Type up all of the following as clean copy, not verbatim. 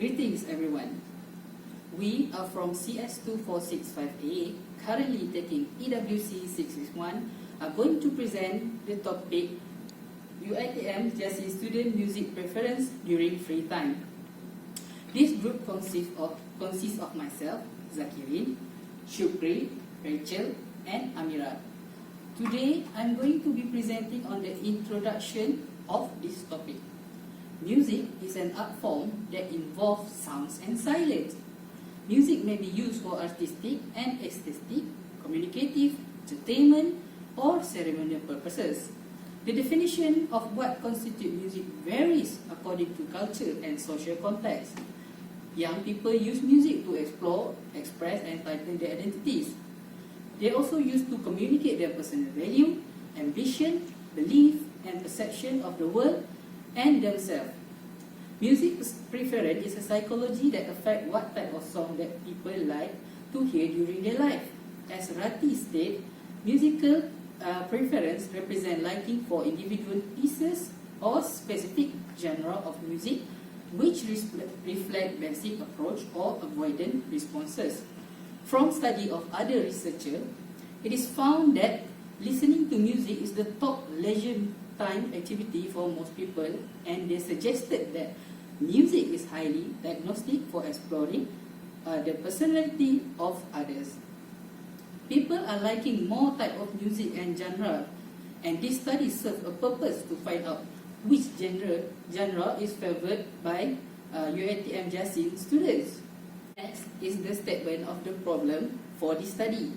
Greetings everyone. We are from CS2465A, currently taking EWC661, are going to present the topic UiTM Jasin student music preference during free time. This group consists of myself, Dzakirin, Syukri, Rachael, and Amira. Today, I'm going to be presenting on the introduction of this topic. Music is an art form that involves sounds and silence. Music may be used for artistic and aesthetic, communicative, entertainment, or ceremonial purposes. The definition of what constitutes music varies according to culture and social context. Young people use music to explore, express, and tighten their identities. They also use to communicate their personal value, ambition, belief, and perception of the world and themselves. Music preference is a psychology that affects what type of song that people like to hear during their life. As Rachael stated, musical preference represent liking for individual pieces or specific genre of music which reflect basic approach or avoidant responses. From study of other researchers, it is found that listening to music is the top leisure time activity for most people, and they suggested that music is highly diagnostic for exploring the personality of others. People are liking more type of music and genre, and this study serves a purpose to find out which genre is favored by UiTM Jasin students. Next is the statement of the problem for this study.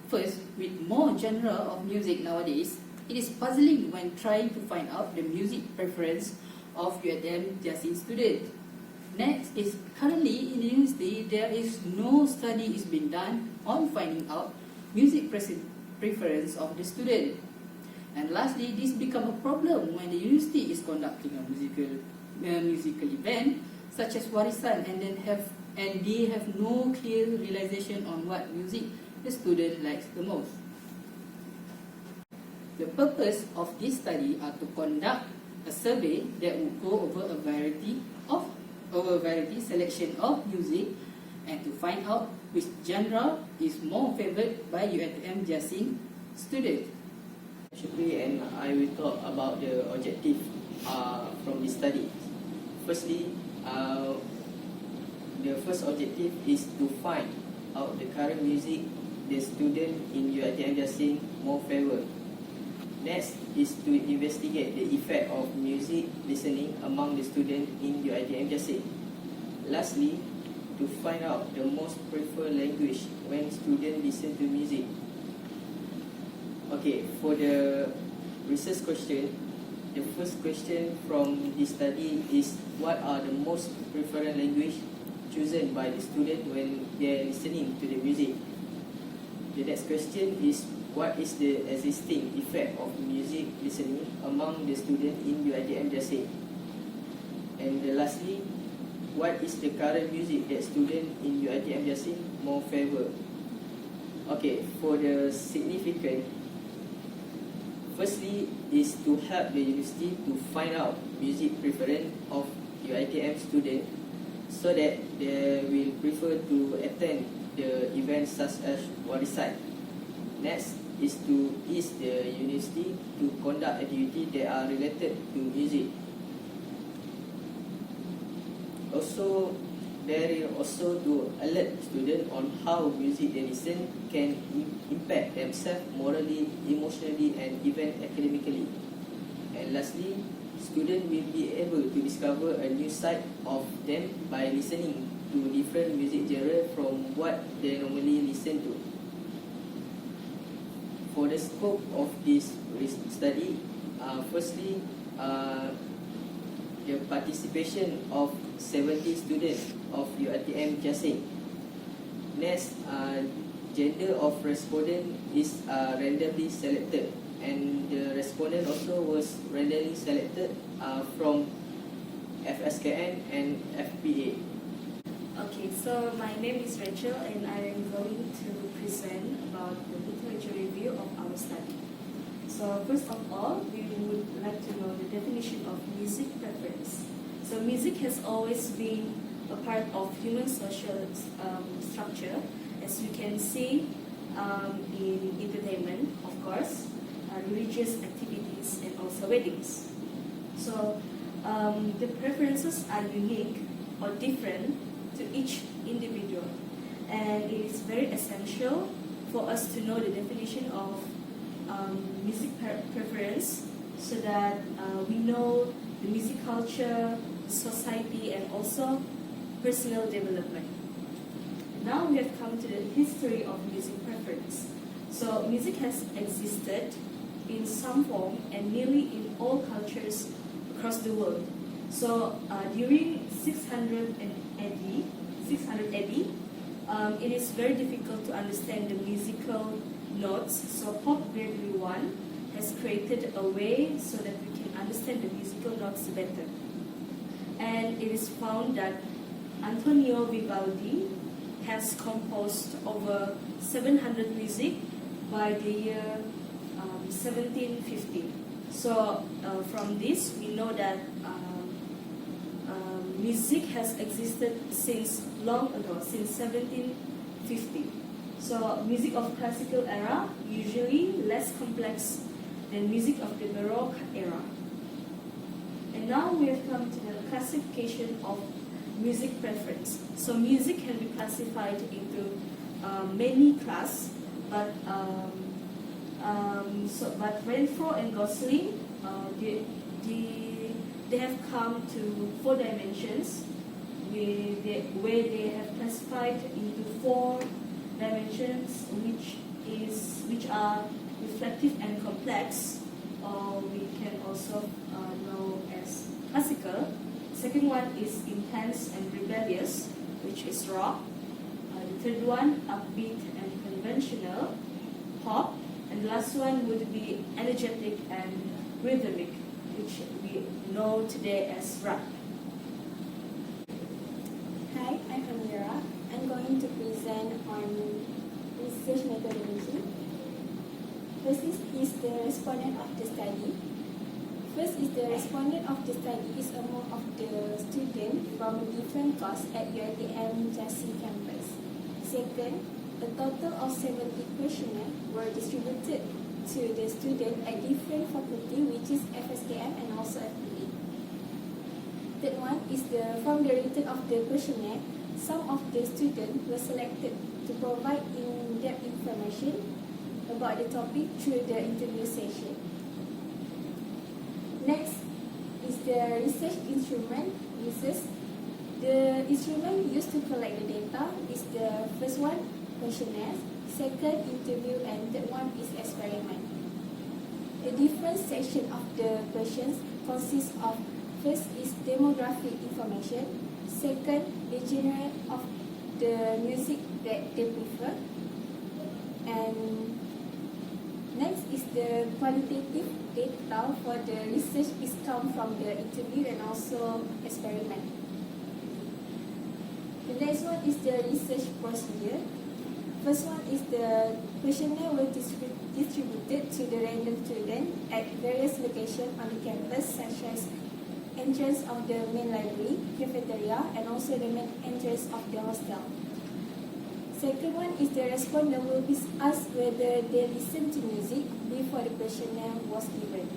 First, with more genre of music nowadays, it is puzzling when trying to find out the music preference of UiTM Jasin students. Next is currently in the university there is no study is being done on finding out music preference of the student. And lastly, this become a problem when the university is conducting a musical event such as warisan, and they have no clear realization on what music the student likes the most. The purpose of this study are to conduct a survey that will go over a variety selection of music and to find out which genre is more favored by UiTM Jasin students. Syukri and I will talk about the objective from this study. Firstly, the first objective is to find out the current music the student in UiTM Jasin more favor. Next is to investigate the effect of music listening among the student in UiTM Jasin. Lastly, to find out the most preferred language when students listen to music. Okay, for the research question, the first question from this study is what are the most preferred language chosen by the student when they are listening to the music. The next question is what is the existing effect of music listening among the student in UiTM Jasin. And lastly, what is the current music that student in UiTM Jasin more favor. Okay, for the significant, firstly is to help the university to find out music preference of UiTM student so that they will prefer to attend the events such as warisan. Next is to ease the university to conduct activities that are related to music. Also, there is also to alert students on how music they listen can impact themselves morally, emotionally, and even academically. And lastly, students will be able to discover a new side of them by listening to different music genres from what they normally listen to. For the scope of this study, firstly, the participation of 70 students of UiTM Jasin. Next, gender of respondent is randomly selected, and the respondent also was randomly selected from FSKN and FPA. Okay, so my name is Rachael and I am going to present about the literature review of our study. So first of all, we would like to know the definition of music preference. So music has always been a part of human social structure, as you can see in entertainment, of course, religious activities, and also weddings. So the preferences are unique or different to each individual, and it is very essential for us to know the definition of music preference, so that we know the music culture, society, and also personal development. Now we have come to the history of music preference. So music has existed in some form and nearly in all cultures across the world. So during 600 AD, it is very difficult to understand the musical notes. So Pope Gregory I has created a way so that we can understand the musical notes better. And it is found that Antonio Vivaldi has composed over 700 music by the year 1750. So from this we know that music has existed since long ago, since 1750. So music of classical era usually less complex than music of the Baroque era. And now we have come to the classification of music preference. So music can be classified into many classes, but Renfro and Gosling they have come to 4 dimensions, where they have classified into 4 dimensions, which are reflective and complex, or we can also know as classical. Second one is intense and rebellious, which is rock. The third one, upbeat and conventional, pop. And the last one would be energetic and rhythmic, which we know today as rap. Hi, I'm Amira. I'm going to present on research methodology. First is the respondent of the study. First is the respondent of the study is among of the students from different courses at UiTM Jasin campus. Second, a total of 70 questionnaires were distributed to the students at different faculty, which is FSKM and also FPE. Third one is from the written of the questionnaire, some of the students were selected to provide in-depth information about the topic through the interview session. Next is the research instrument uses. The instrument used to collect the data is the first one, questionnaires, second, interview, and third one is experiment. The different section of the questions consists of, first is demographic information, second, the genre of the music that they prefer, and next is the qualitative data for the research is come from the interview and also experiment. The next one is the research procedure. First one is the questionnaire were distributed to the random students at various locations on the campus, such as entrance of the main library, cafeteria, and also the main entrance of the hostel. Second one is the respondent will be asked whether they listen to music before the questionnaire was given.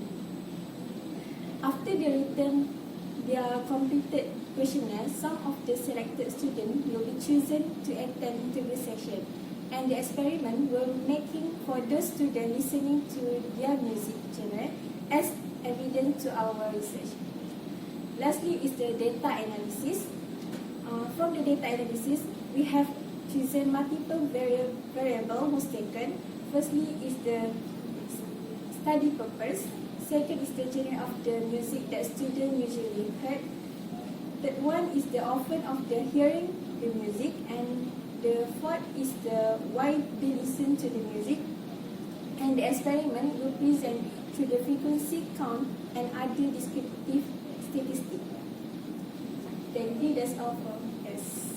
After they return their completed questionnaire, some of the selected students will be chosen to attend interview session, and the experiment will making for those students listening to their music genre as evident to our research. Lastly is the data analysis. From the data analysis, we have chosen multiple variable was taken. Firstly is the study purpose. Second is the genre of the music that students usually heard. Third one is the often of the hearing the music, and the fourth is the why they listen to the music. And the experiment will present to the frequency count and other descriptive statistics. Thank you. That's all for us.